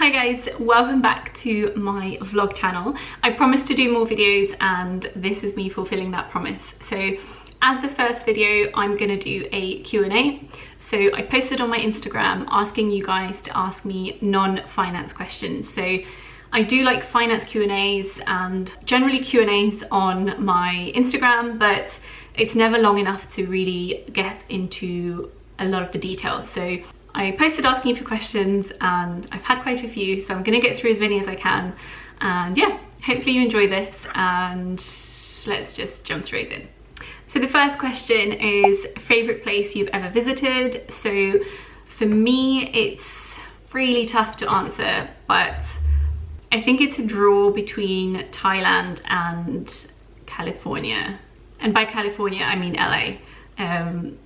Hi guys, welcome back to my vlog channel. I promised to do more videos and this is me fulfilling that promise. So as the first video, I'm gonna do a Q&A. So I posted on my Instagram asking you guys to ask me non-finance questions. So I do like finance Q&As and generally Q&As on my Instagram, but it's never long enough to really get into a lot of the details. So I posted asking you for questions and I've had quite a few, so I'm gonna get through as many as I can. And yeah, hopefully you enjoy this and let's just jump straight in. So the first question is favorite place you've ever visited. So for me, it's really tough to answer, but I think it's a draw between Thailand and California. And by California, I mean LA.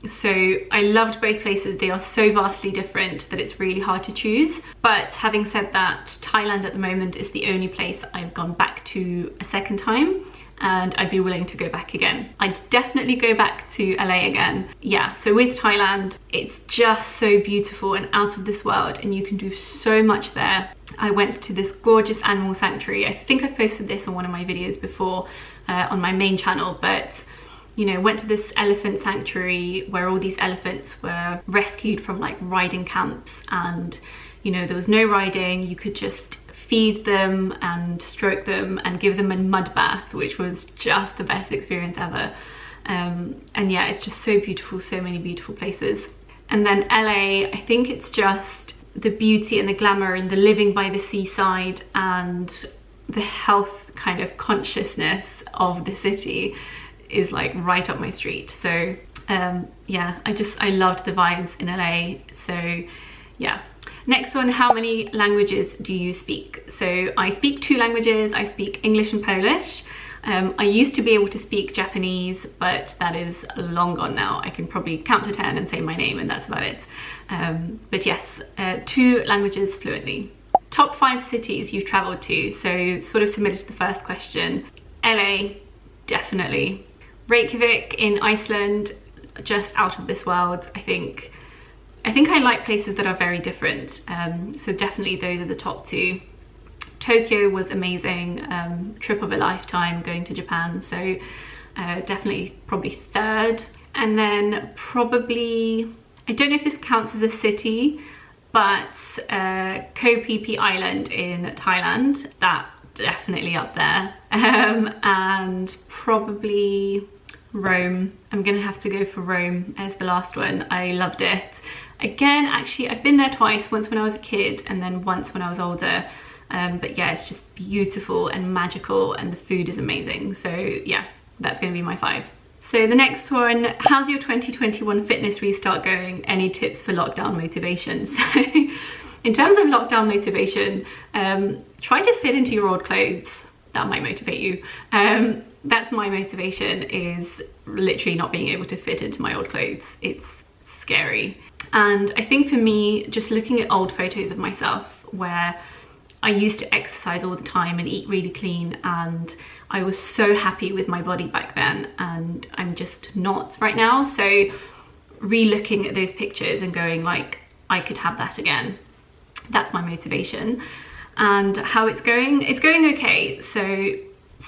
So I loved both places. They are so vastly different that it's really hard to choose. But having said that, Thailand at the moment is the only place I've gone back to a second time, and I'd be willing to go back again. I'd definitely go back to LA again. Yeah, so with Thailand, it's just so beautiful and out of this world, and you can do so much there. I went to this gorgeous animal sanctuary. I think I've posted this on one of my videos before on my main channel, but you know, went to this elephant sanctuary where all these elephants were rescued from like riding camps, and you know, there was no riding. You could just feed them and stroke them and give them a mud bath, which was just the best experience ever. And yeah, it's just so beautiful, so many beautiful places. And then LA, I think it's just the beauty and the glamour and the living by the seaside and the health kind of consciousness of the city is like right up my street. So yeah, I loved the vibes in LA. So yeah. Next one, how many languages do you speak? So I speak 2 languages. I speak English and Polish. I used to be able to speak Japanese, but that is long gone now. I can probably count to 10 and say my name and that's about it. But yes, 2 languages fluently. Top 5 cities you've traveled to. So sort of similar to the first question. LA, definitely. Reykjavik in Iceland, just out of this world. I think I like places that are very different. So definitely those are the top 2. Tokyo was amazing, trip of a lifetime going to Japan. So definitely probably 3rd. And then probably, I don't know if this counts as a city, but Koh Phi Phi Island in Thailand, that definitely up there. And probably Rome. I'm gonna have to go for Rome as the last one. I loved it. Again, actually, I've been there twice, once when I was a kid and then once when I was older. But yeah, it's just beautiful and magical and the food is amazing. So yeah, that's gonna be my 5. So the next one, how's your 2021 fitness restart going? Any tips for lockdown motivation? So in terms of lockdown motivation, try to fit into your old clothes. That might motivate you. That's my motivation, is literally not being able to fit into my old clothes. It's scary. And I think for me, just looking at old photos of myself where I used to exercise all the time and eat really clean, and I was so happy with my body back then, and I'm just not right now. So re-looking at those pictures and going like, I could have that again. That's my motivation. And how it's going okay. So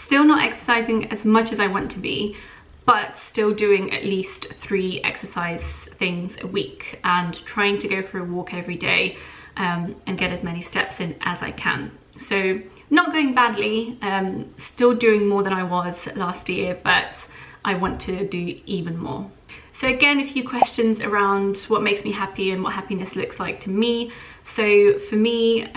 still not exercising as much as I want to be, but still doing at least 3 exercise things a week and trying to go for a walk every day and get as many steps in as I can. So not going badly, still doing more than I was last year, but I want to do even more. So again, a few questions around what makes me happy and what happiness looks like to me. So for me,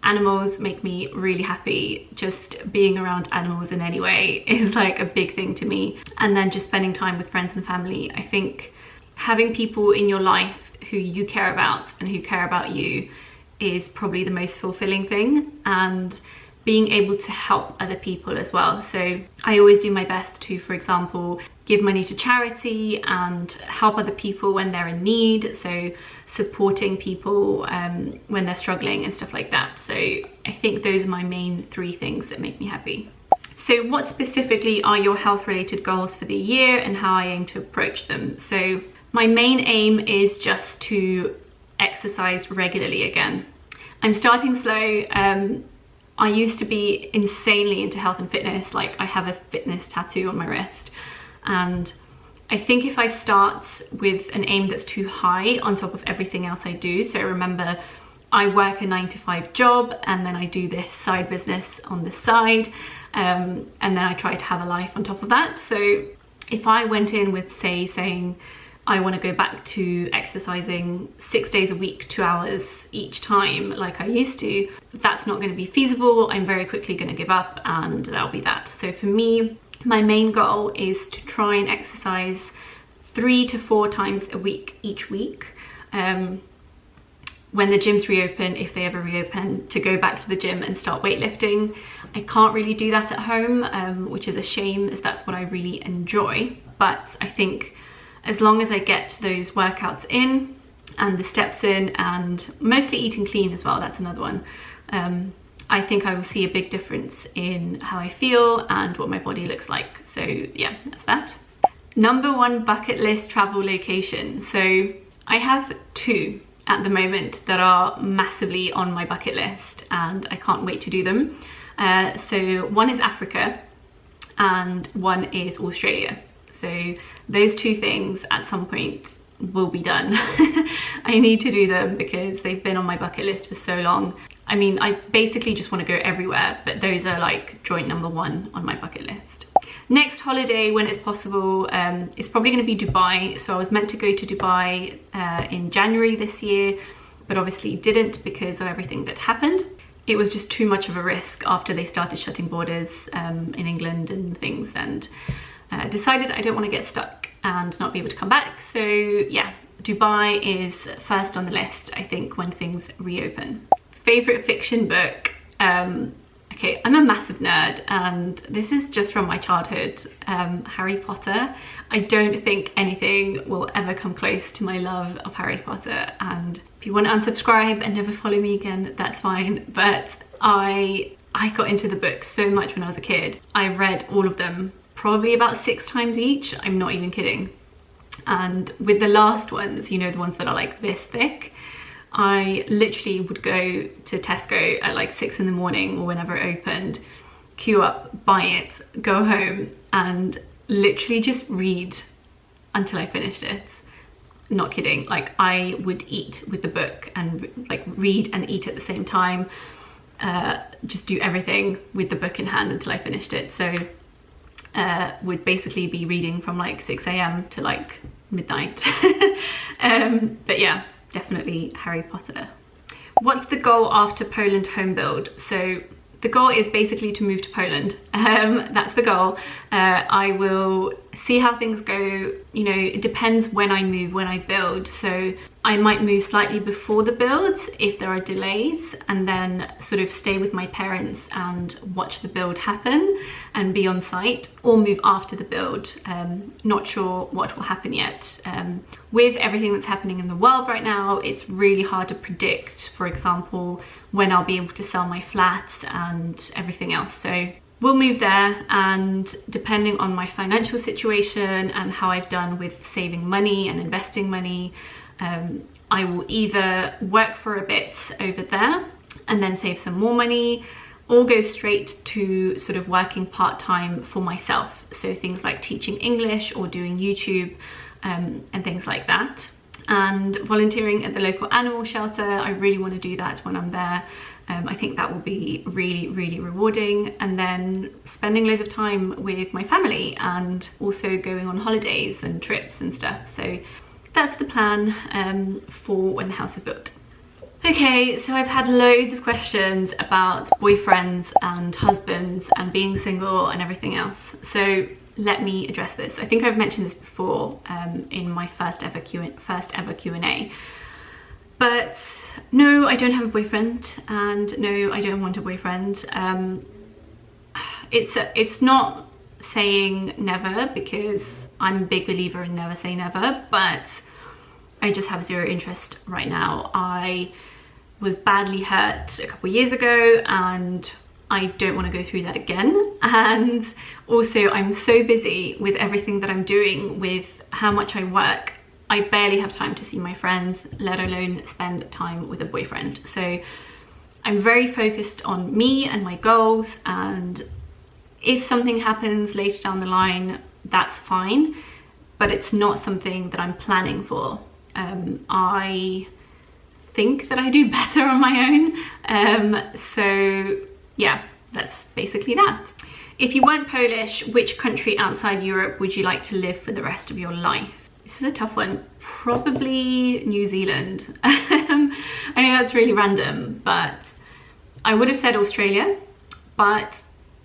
animals make me really happy. Just being around animals in any way is like a big thing to me. And then just spending time with friends and family. I think having people in your life who you care about and who care about you is probably the most fulfilling thing, and being able to help other people as well. So I always do my best to, for example, give money to charity and help other people when they're in need. So supporting people when they're struggling and stuff like that. So I think those are my main 3 things that make me happy. So what specifically are your health related goals for the year and how I aim to approach them? So my main aim is just to exercise regularly again. I'm starting slow. I used to be insanely into health and fitness. Like, I have a fitness tattoo on my wrist, and I think if I start with an aim that's too high on top of everything else I do, so remember, I work a 9-to-5 job, and then I do this side business on the side, and then I try to have a life on top of that. So if I went in with, say, saying I want to go back to exercising 6 days a week, 2 hours each time like I used to, that's not going to be feasible. I'm very quickly going to give up, and that'll be that. So for me, my main goal is to try and exercise 3 to 4 times a week each week. When the gyms reopen, if they ever reopen, to go back to the gym and start weightlifting. I can't really do that at home, which is a shame, as that's what I really enjoy. But I think as long as I get those workouts in and the steps in, and mostly eating clean as well, that's another one, I think I will see a big difference in how I feel and what my body looks like. So yeah, that's that. Number 1 bucket list travel location. So I have 2 at the moment that are massively on my bucket list, and I can't wait to do them. So one is Africa and one is Australia. So those 2 things at some point will be done. I need to do them because they've been on my bucket list for so long. I mean, I basically just want to go everywhere, but those are like joint number 1 on my bucket list. Next holiday, when it's possible, it's probably going to be Dubai. So I was meant to go to Dubai in January this year, but obviously didn't because of everything that happened. It was just too much of a risk after they started shutting borders in England and things, and decided I don't want to get stuck and not be able to come back. So yeah, Dubai is first on the list, I think, when things reopen. Favorite fiction book. Okay, I'm a massive nerd, and this is just from my childhood, Harry Potter. I don't think anything will ever come close to my love of Harry Potter, and if you want to unsubscribe and never follow me again, that's fine. But I got into the book so much when I was a kid. I read all of them probably about 6 times each. I'm not even kidding. And with the last ones, you know, the ones that are like this thick, I literally would go to Tesco at like 6 in the morning or whenever it opened, queue up, buy it, go home, and literally just read until I finished it. Not kidding. Like, I would eat with the book and like read and eat at the same time. Just do everything with the book in hand until I finished it. So would basically be reading from like 6 AM to like midnight. But yeah, definitely Harry Potter. What's the goal after Poland home build? So the goal is basically to move to Poland. That's the goal. I will see how things go. You know, it depends when I move, when I build. So I might move slightly before the build if there are delays, and then sort of stay with my parents and watch the build happen and be on site, or move after the build. Not sure what will happen yet. With everything that's happening in the world right now, it's really hard to predict, for example, when I'll be able to sell my flats and everything else. So we'll move there, and depending on my financial situation and how I've done with saving money and investing money, I will either work for a bit over there and then save some more money, or go straight to sort of working part-time for myself. So things like teaching English or doing YouTube and things like that. And volunteering at the local animal shelter, I really want to do that when I'm there. I think that will be really, really rewarding. And then spending loads of time with my family, and also going on holidays and trips and stuff. So that's the plan for when the house is built. Okay, so I've had loads of questions about boyfriends and husbands and being single and everything else. So let me address this. I think I've mentioned this before in my first ever Q&A. But no, I don't have a boyfriend, and no, I don't want a boyfriend. It's not saying never, because I'm a big believer in never say never, but I just have zero interest right now. I was badly hurt a couple of years ago, and I don't want to go through that again. And also, I'm so busy with everything that I'm doing, with how much I work. I barely have time to see my friends, let alone spend time with a boyfriend. So I'm very focused on me and my goals, and if something happens later down the line, that's fine, but it's not something that I'm planning for. I think that I do better on my own. So yeah, that's basically that. If you weren't Polish, which country outside Europe would you like to live for the rest of your life? This is a tough one. Probably New Zealand. I know that's really random, but I would have said Australia, but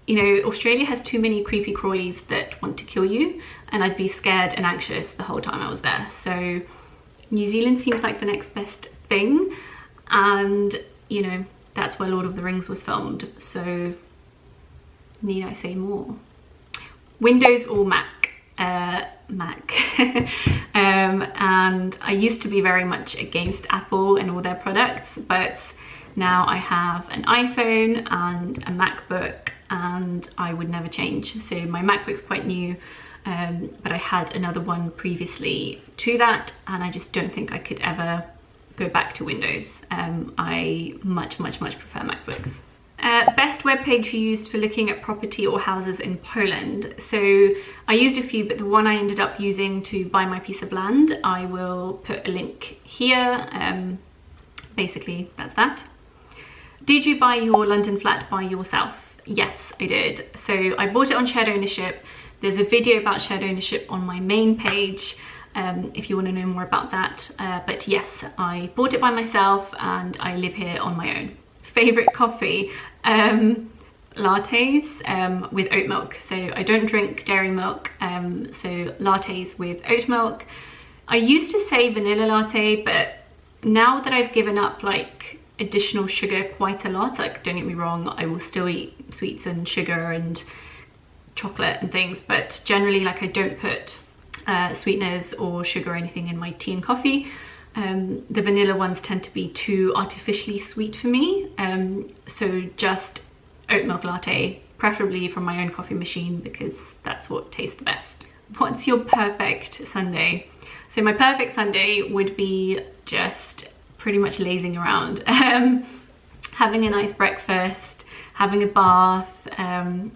you know, Australia has too many creepy crawlies that want to kill you, and I'd be scared and anxious the whole time I was there. So New Zealand seems like the next best thing, and you know, that's where Lord of the Rings was filmed, so need I say more? Windows or Mac? Mac. And I used to be very much against Apple and all their products, but now I have an iPhone and a MacBook, and I would never change. So my MacBook's quite new, but I had another one previously to that, and I just don't think I could ever go back to Windows. I much prefer MacBooks. Best webpage you used for looking at property or houses in Poland. So I used a few, but the one I ended up using to buy my piece of land, I will put a link here. Basically, that's that. Did you buy your London flat by yourself? Yes, I did. So I bought it on shared ownership. There's a video about shared ownership on my main page, if you want to know more about that. But yes, I bought it by myself and I live here on my own. Favorite coffee? Lattes with oat milk. So I don't drink dairy milk, so lattes with oat milk. I used to say vanilla latte, but now that I've given up like additional sugar quite a lot, like don't get me wrong, I will still eat sweets and sugar and chocolate and things, but generally like I don't put sweeteners or sugar or anything in my tea and coffee. The vanilla ones tend to be too artificially sweet for me, so just oat milk latte, preferably from my own coffee machine, because that's what tastes the best. What's your perfect Sunday? So my perfect Sunday would be just pretty much lazing around, having a nice breakfast, having a bath,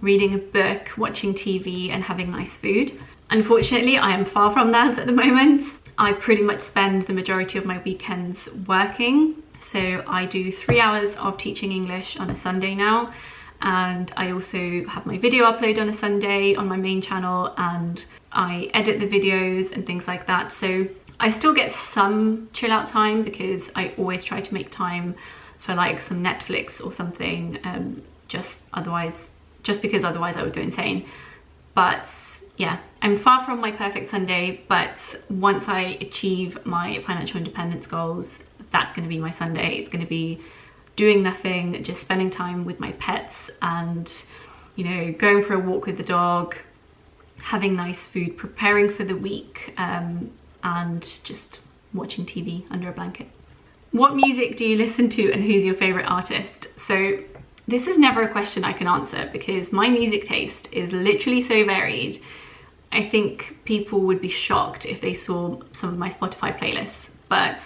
reading a book, watching TV and having nice food. Unfortunately, I am far from that at the moment. I pretty much spend the majority of my weekends working. So I do 3 hours of teaching English on a Sunday now, and I also have my video upload on a Sunday on my main channel, and I edit the videos and things like that. So I still get some chill out time because I always try to make time for like some Netflix or something, just because otherwise I would go insane. But yeah, I'm far from my perfect Sunday, but once I achieve my financial independence goals, that's going to be my Sunday. It's going to be doing nothing, just spending time with my pets and, you know, going for a walk with the dog, having nice food, preparing for the week, and just watching TV under a blanket. What music do you listen to and who's your favorite artist? So this is never a question I can answer because my music taste is literally so varied. I think people would be shocked if they saw some of my Spotify playlists, but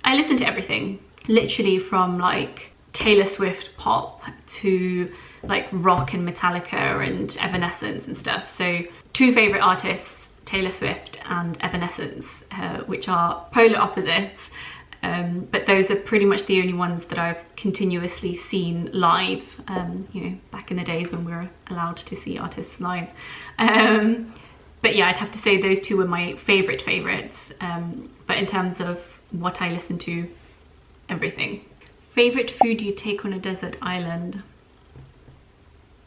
I listen to everything, literally from like Taylor Swift pop to like rock and Metallica and Evanescence and stuff. So two favorite artists, Taylor Swift and Evanescence, which are polar opposites, but those are pretty much the only ones that I've continuously seen live, you know, back in the days when we were allowed to see artists live. But yeah, I'd have to say those two were my favorites, but in terms of what I listen to, everything. Favorite food you take on a desert island?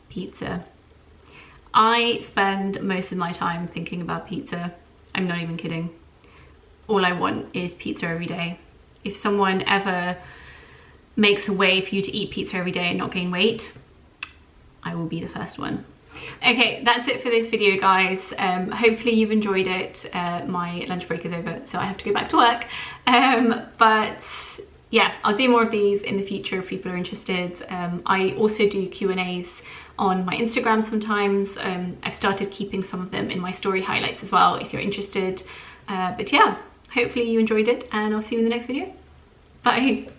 Pizza. I spend most of my time thinking about pizza. I'm not even kidding. All I want is pizza every day. If someone ever makes a way for you to eat pizza every day and not gain weight, I will be the first one. Okay, that's it for this video, guys. Hopefully you've enjoyed it. My lunch break is over, so I have to go back to work. But yeah, I'll do more of these in the future if people are interested. I also do Q&As on my Instagram sometimes. I've started keeping some of them in my story highlights as well if you're interested. But yeah, hopefully you enjoyed it, and I'll see you in the next video. Bye.